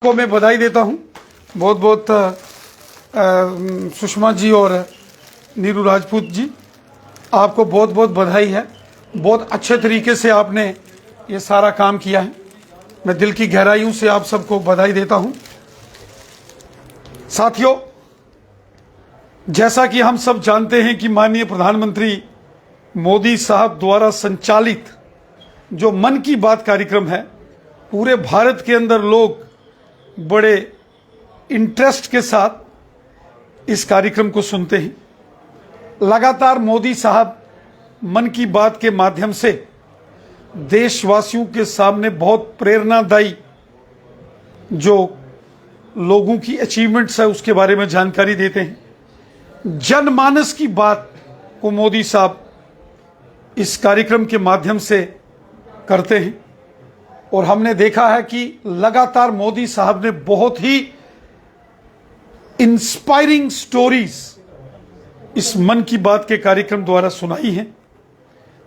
को मैं बधाई देता हूं बहुत बहुत। सुषमा जी और नीरू राजपूत जी, आपको बहुत बहुत बधाई है। बहुत अच्छे तरीके से आपने ये सारा काम किया है। मैं दिल की गहराइयों से आप सबको बधाई देता हूं। साथियों, जैसा कि हम सब जानते हैं कि माननीय प्रधानमंत्री मोदी साहब द्वारा संचालित जो मन की बात कार्यक्रम है, पूरे भारत के अंदर लोग बड़े इंटरेस्ट के साथ इस कार्यक्रम को सुनते हैं। लगातार मोदी साहब मन की बात के माध्यम से देशवासियों के सामने बहुत प्रेरणादायी जो लोगों की अचीवमेंट्स है उसके बारे में जानकारी देते हैं। जनमानस की बात को मोदी साहब इस कार्यक्रम के माध्यम से करते हैं और हमने देखा है कि लगातार मोदी साहब ने बहुत ही इंस्पायरिंग स्टोरीज इस मन की बात के कार्यक्रम द्वारा सुनाई हैं।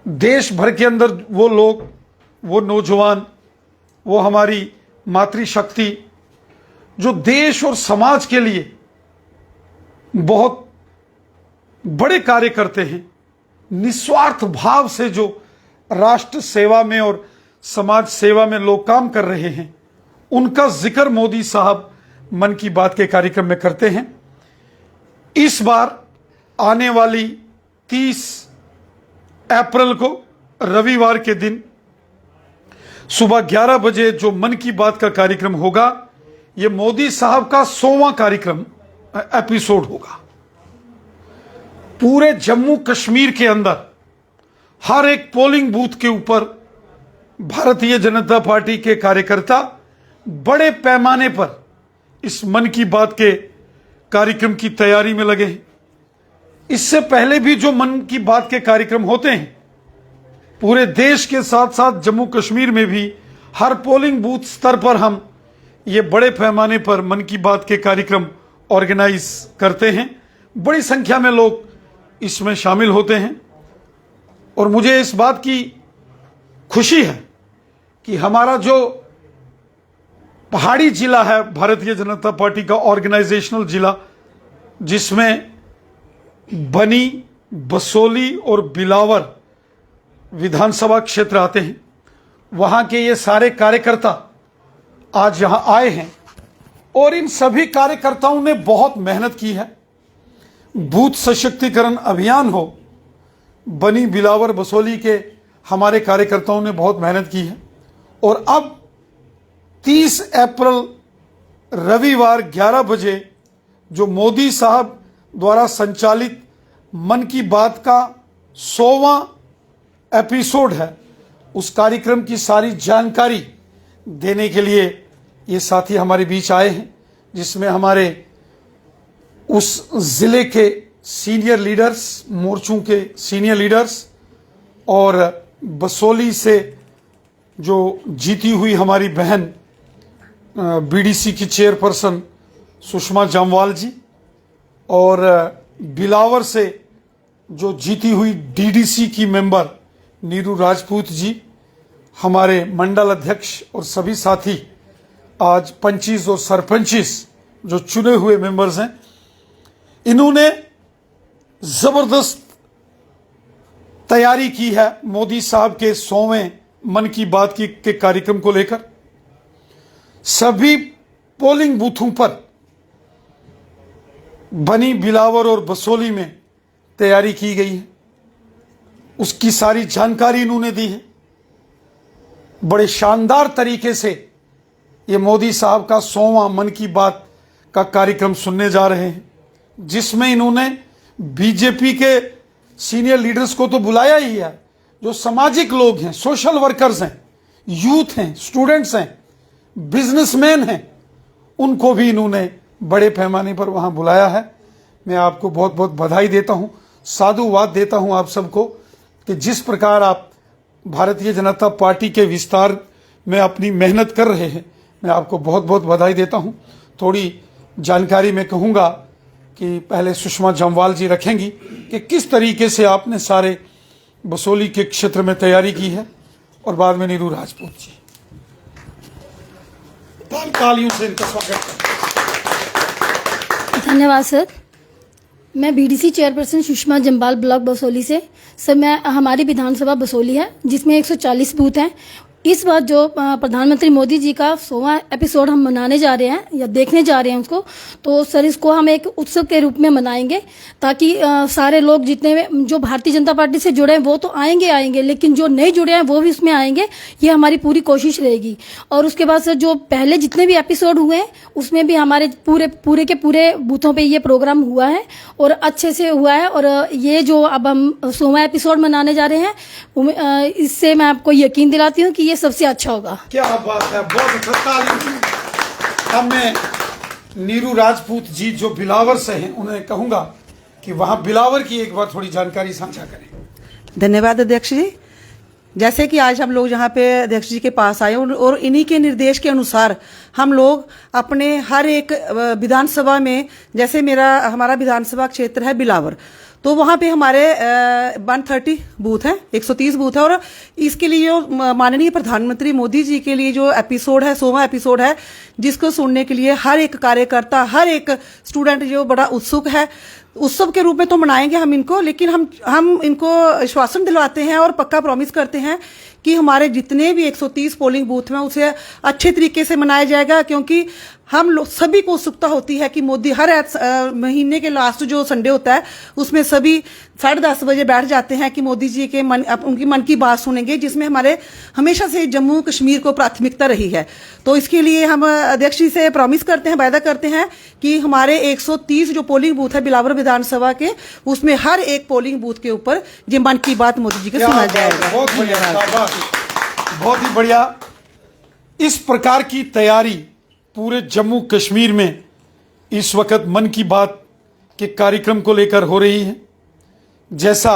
देश भर के अंदर वो लोग, वो नौजवान, वो हमारी मातृशक्ति जो देश और समाज के लिए बहुत बड़े कार्य करते हैं, निस्वार्थ भाव से जो राष्ट्र सेवा में और समाज सेवा में लोग काम कर रहे हैं, उनका जिक्र मोदी साहब मन की बात के कार्यक्रम में करते हैं। इस बार आने वाली 30 अप्रैल को रविवार के दिन सुबह 11 बजे जो मन की बात का कार्यक्रम होगा, ये मोदी साहब का 100वां कार्यक्रम एपिसोड होगा। पूरे जम्मू कश्मीर के अंदर हर एक पोलिंग बूथ के ऊपर भारतीय जनता पार्टी के कार्यकर्ता बड़े पैमाने पर इस मन की बात के कार्यक्रम की तैयारी में लगे हैं। इससे पहले भी जो मन की बात के कार्यक्रम होते हैं, पूरे देश के साथ साथ जम्मू कश्मीर में भी हर पोलिंग बूथ स्तर पर हम ये बड़े पैमाने पर मन की बात के कार्यक्रम ऑर्गेनाइज करते हैं। बड़ी संख्या में लोग इसमें शामिल होते हैं और मुझे इस बात की खुशी है कि हमारा जो पहाड़ी जिला है भारतीय जनता पार्टी का ऑर्गेनाइजेशनल जिला, जिसमें बनी, बसोली और बिलावर विधानसभा क्षेत्र आते हैं, वहां के ये सारे कार्यकर्ता आज यहां आए हैं और इन सभी कार्यकर्ताओं ने बहुत मेहनत की है। बूथ सशक्तिकरण अभियान हो, बनी, बिलावर, बसोली के हमारे कार्यकर्ताओं ने बहुत मेहनत की है और अब 30 अप्रैल रविवार 11 बजे जो मोदी साहब द्वारा संचालित मन की बात का 100वां एपिसोड है, उस कार्यक्रम की सारी जानकारी देने के लिए ये साथी हमारे बीच आए हैं, जिसमें हमारे उस जिले के सीनियर लीडर्स, मोर्चों के सीनियर लीडर्स और बसोली से जो जीती हुई हमारी बहन बीडीसी की चेयरपर्सन सुषमा जामवाल जी और बिलावर से जो जीती हुई डीडीसी की मेंबर नीरू राजपूत जी, हमारे मंडल अध्यक्ष और सभी साथी आज पंचीज और सरपंचीज जो चुने हुए मेंबर्स हैं, इन्होंने जबरदस्त तैयारी की है मोदी साहब के 100वें मन की बात के कार्यक्रम को लेकर। सभी पोलिंग बूथों पर बनी, बिलावर और बसोली में तैयारी की गई है, उसकी सारी जानकारी इन्होंने दी है। बड़े शानदार तरीके से ये मोदी साहब का 100वां मन की बात का कार्यक्रम सुनने जा रहे हैं, जिसमें इन्होंने बीजेपी के सीनियर लीडर्स को तो बुलाया ही है, जो सामाजिक लोग हैं, सोशल वर्कर्स हैं, यूथ हैं, स्टूडेंट्स हैं, बिजनेसमैन हैं, उनको भी इन्होंने बड़े पैमाने पर वहां बुलाया है। मैं आपको बहुत बहुत बधाई देता हूं, साधुवाद देता हूं आप सबको कि जिस प्रकार आप भारतीय जनता पार्टी के विस्तार में अपनी मेहनत कर रहे हैं, मैं आपको बहुत बहुत बधाई देता हूं। थोड़ी जानकारी मैं कहूँगा कि पहले सुषमा जामवाल जी रखेंगी कि किस तरीके से आपने सारे बसोली के क्षेत्र में तैयारी की है और बाद में नीरू राजपूत जी। तालियों से इनका स्वागत करें। धन्यवाद सर। मैं BDC chairperson Sushma Jambal, block Basohli से। सर, हमारी विधानसभा बसोली है जिसमें 140 बूथ हैं। इस बार जो प्रधानमंत्री मोदी जी का 100वां एपिसोड हम मनाने जा रहे हैं या देखने जा रहे हैं उसको, तो सर इसको हम एक उत्सव के रूप में मनाएंगे ताकि सारे लोग जितने जो भारतीय जनता पार्टी से जुड़े हैं वो तो आएंगे, लेकिन जो नहीं जुड़े हैं वो भी उसमें आएंगे। ये हमारी पूरी कोशिश रहेगी। और उसके बाद सर जो पहले जितने भी एपिसोड हुए हैं उसमें भी हमारे पूरे के पूरे बूथों पर ये प्रोग्राम हुआ है और अच्छे से हुआ है। और ये जो अब हम 100वां एपिसोड मनाने जा रहे हैं, इससे मैं आपको यकीन दिलाती हूँ कि ये सबसे अच्छा होगा। क्या बात है, बहुत अच्छा, तालियां। अब मैं नीरू राजपूत जी जो बिलावर से हैं उन्हें कहूंगा कि वहां बिलावर की एक बार थोड़ी जानकारी साझा करें। धन्यवाद अध्यक्ष जी। जैसे कि आज हम लोग यहाँ पे अध्यक्ष जी के पास आए और इन्हीं के निर्देश के अनुसार हम लोग अपने हर एक विधानसभा में, जैसे हमारा विधानसभा क्षेत्र है बिलावर, तो वहाँ पे हमारे 130 बूथ हैं, 130 बूथ है। और इसके लिए जो माननीय प्रधानमंत्री मोदी जी के लिए जो एपिसोड है, 100वां एपिसोड है, जिसको सुनने के लिए हर एक कार्यकर्ता, हर एक स्टूडेंट जो बड़ा उत्सुक है, उत्सव के रूप में तो मनाएंगे हम इनको, लेकिन हम इनको आश्वासन दिलवाते हैं और पक्का प्रॉमिस करते हैं कि हमारे जितने भी 130 पोलिंग बूथ में उसे अच्छे तरीके से मनाया जाएगा। क्योंकि हम लोग सभी को उत्सुकता होती है कि मोदी हर महीने के लास्ट जो संडे होता है उसमें सभी 10:30 बजे बैठ जाते हैं कि मोदी जी के उनकी मन की बात सुनेंगे, जिसमें हमारे हमेशा से जम्मू कश्मीर को प्राथमिकता रही है। तो इसके लिए हम अध्यक्ष जी से प्रॉमिस करते हैं, वायदा करते हैं कि हमारे 130 जो पोलिंग बूथ है बिलावर विधानसभा के, उसमें हर एक पोलिंग बूथ के ऊपर ये मन की बात मोदी जी के सुना जाएगा। बहुत बढ़िया, बहुत ही बढ़िया। इस प्रकार की तैयारी पूरे जम्मू कश्मीर में इस वक्त मन की बात के कार्यक्रम को लेकर हो रही है। जैसा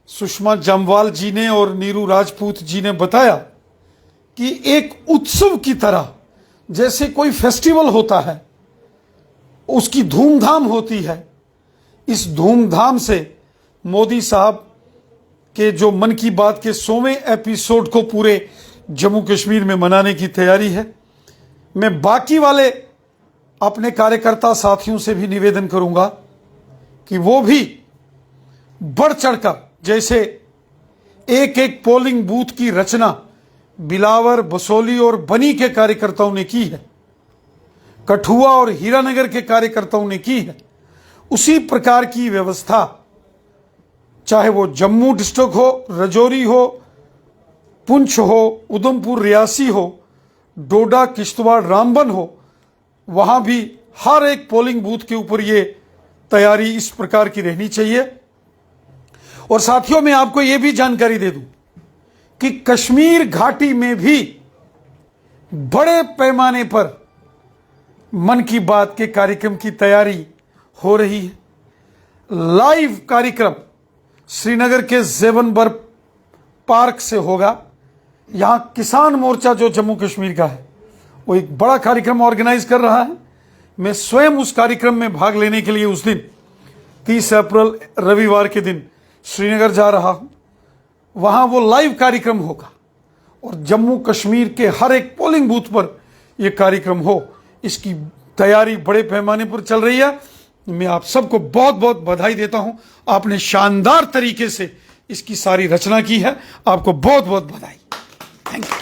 सुषमा जामवाल जी ने और नीरू राजपूत जी ने बताया कि एक उत्सव की तरह, जैसे कोई फेस्टिवल होता है उसकी धूमधाम होती है, इस धूमधाम से मोदी साहब के जो मन की बात के 100वें एपिसोड को पूरे जम्मू कश्मीर में मनाने की तैयारी है। मैं बाकी वाले अपने कार्यकर्ता साथियों से भी निवेदन करूंगा कि वो भी बढ़ चढ़कर, जैसे एक एक पोलिंग बूथ की रचना बिलावर, बसोली और बनी के कार्यकर्ताओं ने की है, कठुआ और हीरानगर के कार्यकर्ताओं ने की है, उसी प्रकार की व्यवस्था चाहे वो जम्मू डिस्ट्रिक्ट हो, रजौरी हो, पुंछ हो, उधमपुर रियासी हो, डोडा, किश्तवाड़, रामबन हो, वहां भी हर एक पोलिंग बूथ के ऊपर ये तैयारी इस प्रकार की रहनी चाहिए। और साथियों, मैं आपको यह भी जानकारी दे दूं कि कश्मीर घाटी में भी बड़े पैमाने पर मन की बात के कार्यक्रम की तैयारी हो रही है। लाइव कार्यक्रम श्रीनगर के ज़ेवनबर पार्क से होगा। यहां किसान मोर्चा जो जम्मू कश्मीर का है वो एक बड़ा कार्यक्रम ऑर्गेनाइज कर रहा है। मैं स्वयं उस कार्यक्रम में भाग लेने के लिए उस दिन 30 अप्रैल रविवार के दिन श्रीनगर जा रहा हूं। वहां वो लाइव कार्यक्रम होगा और जम्मू कश्मीर के हर एक पोलिंग बूथ पर यह कार्यक्रम हो, इसकी तैयारी बड़े पैमाने पर चल रही है। मैं आप सबको बहुत बहुत बधाई देता हूं। आपने शानदार तरीके से इसकी सारी रचना की है, आपको बहुत बहुत बधाई। Thank you.